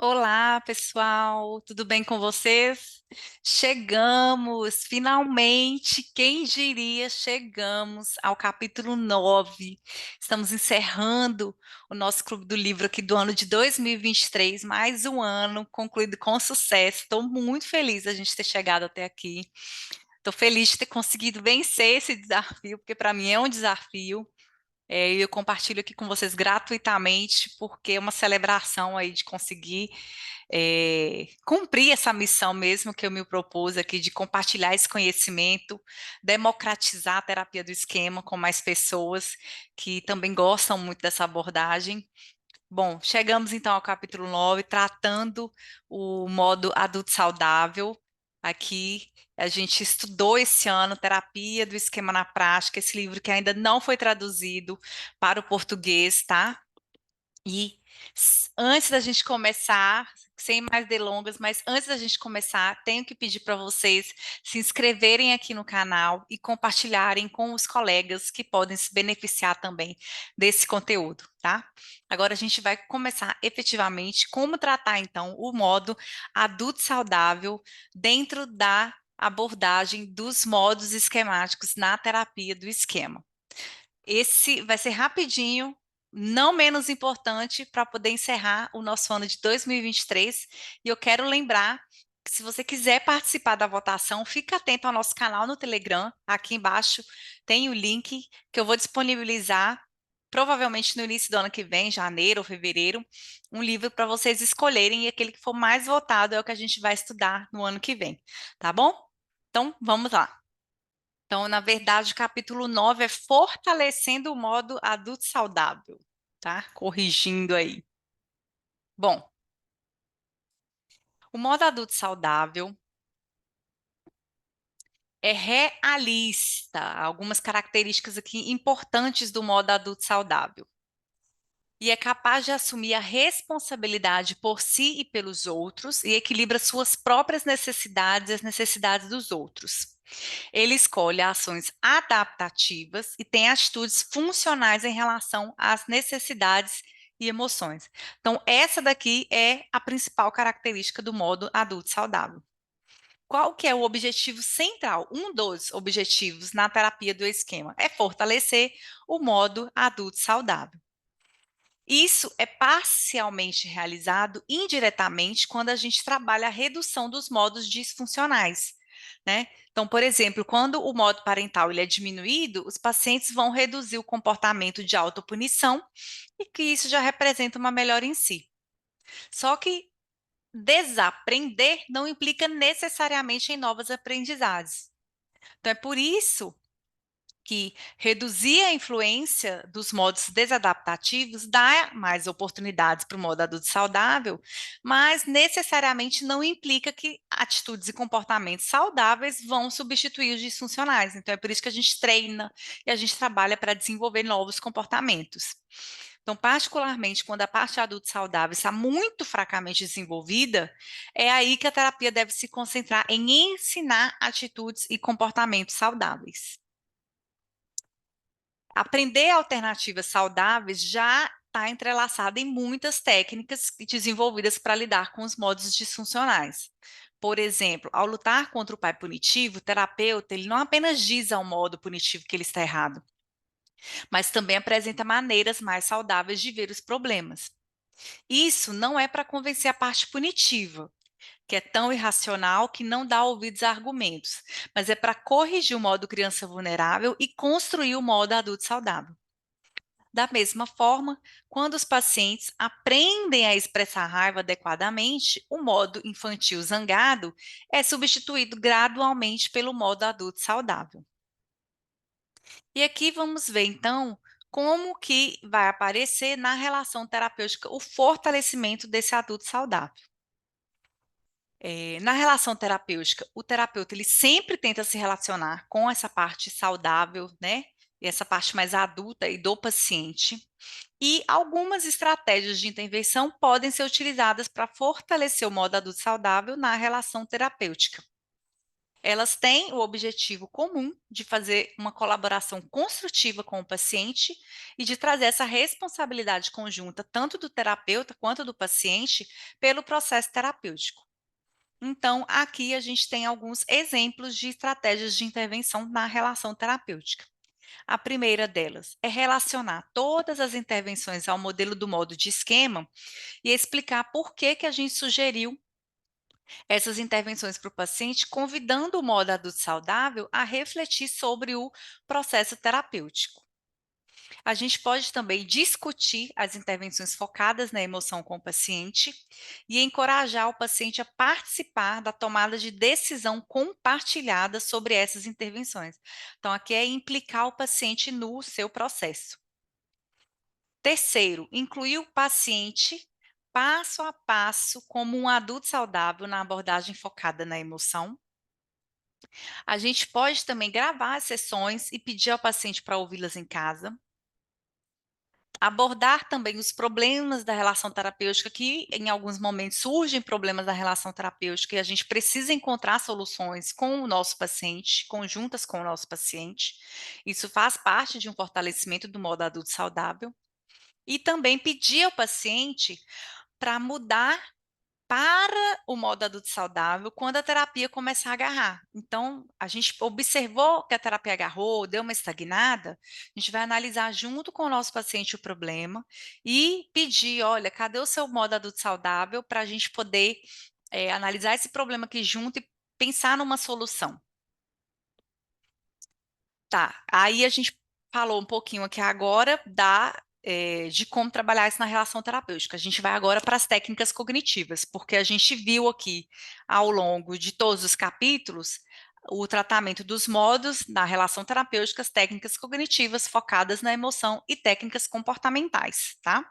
Olá, pessoal, tudo bem com vocês? Chegamos, finalmente, quem diria, chegamos ao capítulo 9. Estamos encerrando o nosso Clube do Livro aqui do ano de 2023, mais um ano concluído com sucesso. Estou muito feliz da gente ter chegado até aqui. Estou feliz de ter conseguido vencer esse desafio, porque para mim é um desafio. E eu compartilho aqui com vocês gratuitamente, porque é uma celebração aí de conseguir cumprir essa missão mesmo que eu me propus aqui de compartilhar esse conhecimento, democratizar a terapia do esquema com mais pessoas que também gostam muito dessa abordagem. Bom, chegamos então ao capítulo 9, tratando o modo adulto saudável. Aqui a gente estudou esse ano Terapia do Esquema na Prática, esse livro que ainda não foi traduzido para o português, tá? E antes da gente começar, sem mais delongas, mas antes da gente começar, tenho que pedir para vocês se inscreverem aqui no canal e compartilharem com os colegas que podem se beneficiar também desse conteúdo, tá? Agora a gente vai começar efetivamente como tratar então o modo adulto saudável dentro da abordagem dos modos esquemáticos na terapia do esquema. Esse vai ser rapidinho, não menos importante, para poder encerrar o nosso ano de 2023. E 23. E eu quero lembrar que se você quiser participar da votação, fica atento ao nosso canal no Telegram. Aqui embaixo tem o link que eu vou disponibilizar, provavelmente no início do ano que vem, janeiro ou fevereiro, um livro para vocês escolherem e aquele que for mais votado é o que a gente vai estudar no ano que vem, tá bom? Então, vamos lá. Então, na verdade, o capítulo 9 é fortalecendo o modo adulto saudável, tá? Corrigindo aí. Bom, o modo adulto saudável é realista, algumas características aqui importantes do modo adulto saudável. E é capaz de assumir a responsabilidade por si e pelos outros e equilibra suas próprias necessidades e as necessidades dos outros. Ele escolhe ações adaptativas e tem atitudes funcionais em relação às necessidades e emoções. Então, essa daqui é a principal característica do modo adulto saudável. Qual que é o objetivo central? Um dos objetivos na terapia do esquema é fortalecer o modo adulto saudável. Isso é parcialmente realizado indiretamente quando a gente trabalha a redução dos modos disfuncionais, né? Então, por exemplo, quando o modo parental ele é diminuído, os pacientes vão reduzir o comportamento de autopunição e que isso já representa uma melhora em si. Só que desaprender não implica necessariamente em novas aprendizagens. Então, é por isso que reduzir a influência dos modos desadaptativos dá mais oportunidades para o modo adulto saudável, mas necessariamente não implica que atitudes e comportamentos saudáveis vão substituir os disfuncionais. Então, é por isso que a gente treina e a gente trabalha para desenvolver novos comportamentos. Então, particularmente quando a parte adulto saudável está muito fracamente desenvolvida, é aí que a terapia deve se concentrar em ensinar atitudes e comportamentos saudáveis. Aprender alternativas saudáveis já está entrelaçado em muitas técnicas desenvolvidas para lidar com os modos disfuncionais. Por exemplo, ao lutar contra o pai punitivo, o terapeuta ele não apenas diz ao modo punitivo que ele está errado, mas também apresenta maneiras mais saudáveis de ver os problemas. Isso não é para convencer a parte punitiva, que é tão irracional que não dá ouvidos a argumentos, mas é para corrigir o modo criança vulnerável e construir o modo adulto saudável. Da mesma forma, quando os pacientes aprendem a expressar raiva adequadamente, o modo infantil zangado é substituído gradualmente pelo modo adulto saudável. E aqui vamos ver, então, como que vai aparecer na relação terapêutica o fortalecimento desse adulto saudável. Na relação terapêutica, o terapeuta ele sempre tenta se relacionar com essa parte saudável, né? E essa parte mais adulta e do paciente. E algumas estratégias de intervenção podem ser utilizadas para fortalecer o modo adulto saudável na relação terapêutica. Elas têm o objetivo comum de fazer uma colaboração construtiva com o paciente e de trazer essa responsabilidade conjunta, tanto do terapeuta quanto do paciente, pelo processo terapêutico. Então, aqui a gente tem alguns exemplos de estratégias de intervenção na relação terapêutica. A primeira delas é relacionar todas as intervenções ao modelo do modo de esquema e explicar por que que a gente sugeriu essas intervenções para o paciente, convidando o modo adulto saudável a refletir sobre o processo terapêutico. A gente pode também discutir as intervenções focadas na emoção com o paciente e encorajar o paciente a participar da tomada de decisão compartilhada sobre essas intervenções. Então, aqui é implicar o paciente no seu processo. Terceiro, incluir o paciente passo a passo como um adulto saudável na abordagem focada na emoção. A gente pode também gravar as sessões e pedir ao paciente para ouvi-las em casa. Abordar também os problemas da relação terapêutica, que em alguns momentos surgem problemas da relação terapêutica e a gente precisa encontrar soluções com o nosso paciente, conjuntas com o nosso paciente. Isso faz parte de um fortalecimento do modo adulto saudável. E também pedir ao paciente para mudar para o modo adulto saudável quando a terapia começar a agarrar. Então, a gente observou que a terapia agarrou, deu uma estagnada, a gente vai analisar junto com o nosso paciente o problema e pedir, olha, cadê o seu modo adulto saudável para a gente poder analisar esse problema aqui junto e pensar numa solução. Tá, aí a gente falou um pouquinho aqui agora de como trabalhar isso na relação terapêutica. A gente vai agora para as técnicas cognitivas, porque a gente viu aqui ao longo de todos os capítulos o tratamento dos modos na relação terapêutica, as técnicas cognitivas focadas na emoção e técnicas comportamentais, tá?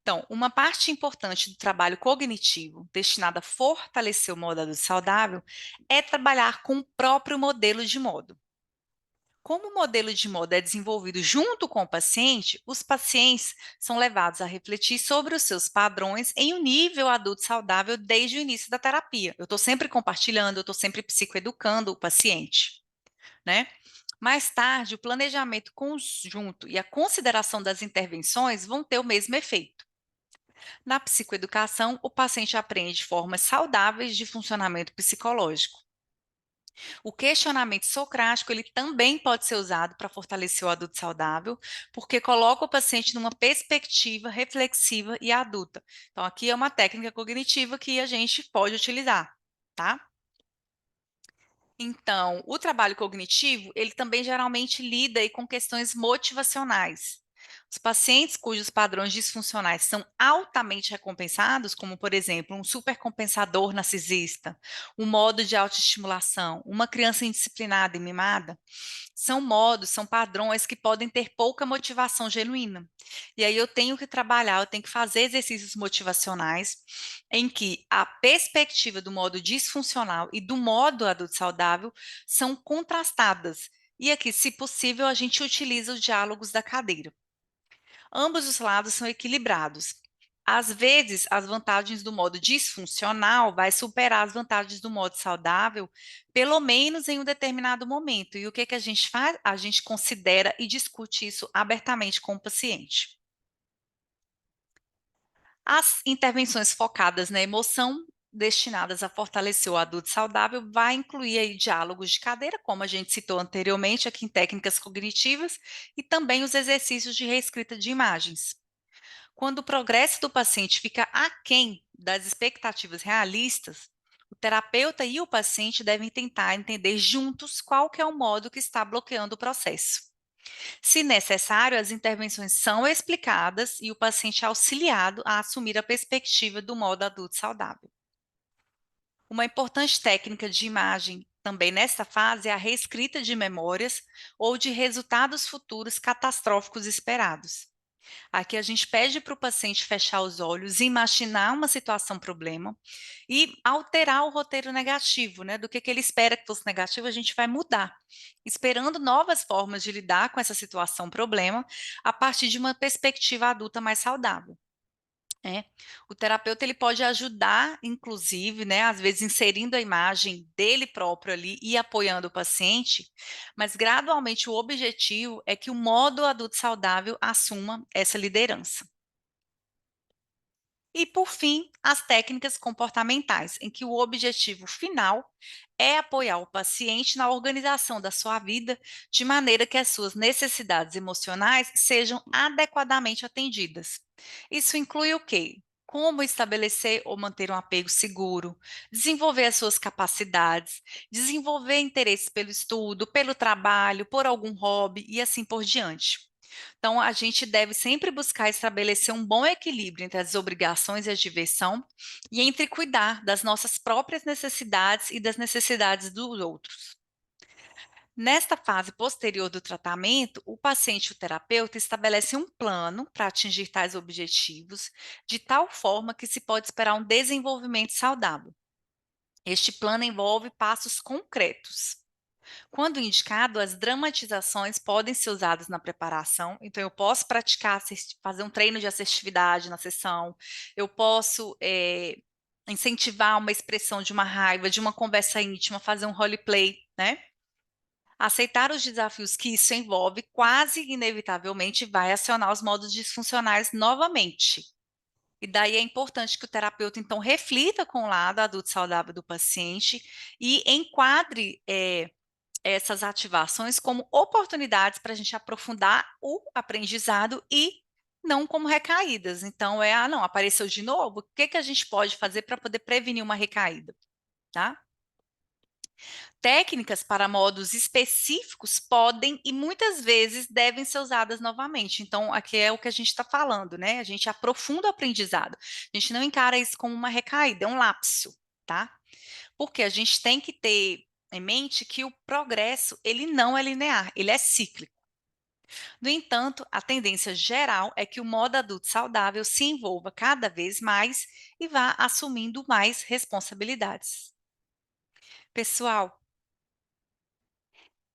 Então, uma parte importante do trabalho cognitivo, destinada a fortalecer o modo adulto saudável, é trabalhar com o próprio modelo de modo. Como o modelo de moda é desenvolvido junto com o paciente, os pacientes são levados a refletir sobre os seus padrões em um nível adulto saudável desde o início da terapia. Eu estou sempre compartilhando, eu estou sempre psicoeducando o paciente, né? Mais tarde, o planejamento conjunto e a consideração das intervenções vão ter o mesmo efeito. Na psicoeducação, o paciente aprende formas saudáveis de funcionamento psicológico. O questionamento socrático, ele também pode ser usado para fortalecer o adulto saudável, porque coloca o paciente numa perspectiva reflexiva e adulta. Então, aqui é uma técnica cognitiva que a gente pode utilizar, tá? Então, o trabalho cognitivo, ele também geralmente lida aí com questões motivacionais. Os pacientes cujos padrões disfuncionais são altamente recompensados, como, por exemplo, um supercompensador narcisista, um modo de autoestimulação, uma criança indisciplinada e mimada, são padrões que podem ter pouca motivação genuína. E aí eu tenho que trabalhar, eu tenho que fazer exercícios motivacionais em que a perspectiva do modo disfuncional e do modo adulto saudável são contrastadas. E aqui, se possível, a gente utiliza os diálogos da cadeira. Ambos os lados são equilibrados. Às vezes, as vantagens do modo disfuncional vai superar as vantagens do modo saudável, pelo menos em um determinado momento. E o que que a gente faz? A gente considera e discute isso abertamente com o paciente. As intervenções focadas na emoção, destinadas a fortalecer o adulto saudável, vai incluir aí diálogos de cadeira, como a gente citou anteriormente aqui em técnicas cognitivas, e também os exercícios de reescrita de imagens. Quando o progresso do paciente fica aquém das expectativas realistas, o terapeuta e o paciente devem tentar entender juntos qual que é o modo que está bloqueando o processo. Se necessário, as intervenções são explicadas e o paciente é auxiliado a assumir a perspectiva do modo adulto saudável. Uma importante técnica de imagem também nesta fase é a reescrita de memórias ou de resultados futuros catastróficos esperados. Aqui a gente pede para o paciente fechar os olhos, imaginar uma situação problema e alterar o roteiro negativo, né? Do que ele espera que fosse negativo, a gente vai mudar, esperando novas formas de lidar com essa situação problema a partir de uma perspectiva adulta mais saudável. É. O terapeuta ele pode ajudar, inclusive, né, às vezes inserindo a imagem dele próprio ali e apoiando o paciente, mas gradualmente o objetivo é que o modo adulto saudável assuma essa liderança. E, por fim, as técnicas comportamentais, em que o objetivo final é apoiar o paciente na organização da sua vida de maneira que as suas necessidades emocionais sejam adequadamente atendidas. Isso inclui o quê? Como estabelecer ou manter um apego seguro, desenvolver as suas capacidades, desenvolver interesse pelo estudo, pelo trabalho, por algum hobby e assim por diante. Então, a gente deve sempre buscar estabelecer um bom equilíbrio entre as obrigações e a diversão e entre cuidar das nossas próprias necessidades e das necessidades dos outros. Nesta fase posterior do tratamento, o paciente e o terapeuta estabelecem um plano para atingir tais objetivos, de tal forma que se pode esperar um desenvolvimento saudável. Este plano envolve passos concretos. Quando indicado, as dramatizações podem ser usadas na preparação, então eu posso praticar, fazer um treino de assertividade na sessão, eu posso incentivar uma expressão de uma raiva, de uma conversa íntima, fazer um roleplay, né? Aceitar os desafios que isso envolve quase inevitavelmente vai acionar os modos disfuncionais novamente. E daí é importante que o terapeuta, então, reflita com o lado adulto saudável do paciente e enquadre essas ativações como oportunidades para a gente aprofundar o aprendizado e não como recaídas. Então, não, apareceu de novo? O que que a gente pode fazer para poder prevenir uma recaída, tá? Técnicas para modos específicos podem e muitas vezes devem ser usadas novamente. Então, aqui é o que a gente está falando, né? A gente aprofunda o aprendizado. A gente não encara isso como uma recaída, é um lapso, tá? Porque a gente tem que ter em mente que o progresso, ele não é linear, ele é cíclico. No entanto, a tendência geral é que o modo adulto saudável se envolva cada vez mais e vá assumindo mais responsabilidades. Pessoal,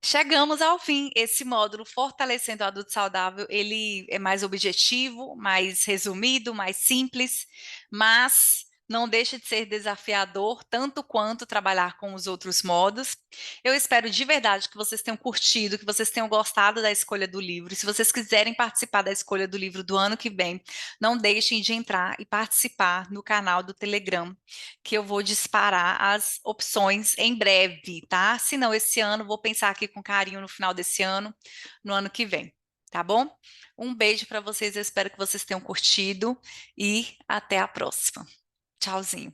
chegamos ao fim. Esse módulo Fortalecendo o Adulto Saudável, ele é mais objetivo, mais resumido, mais simples, mas não deixa de ser desafiador, tanto quanto trabalhar com os outros modos. Eu espero de verdade que vocês tenham curtido, que vocês tenham gostado da escolha do livro. Se vocês quiserem participar da escolha do livro do ano que vem, não deixem de entrar e participar no canal do Telegram, que eu vou disparar as opções em breve, tá? Se não esse ano, vou pensar aqui com carinho no final desse ano, no ano que vem, tá bom? Um beijo para vocês, eu espero que vocês tenham curtido e até a próxima. Tchauzinho.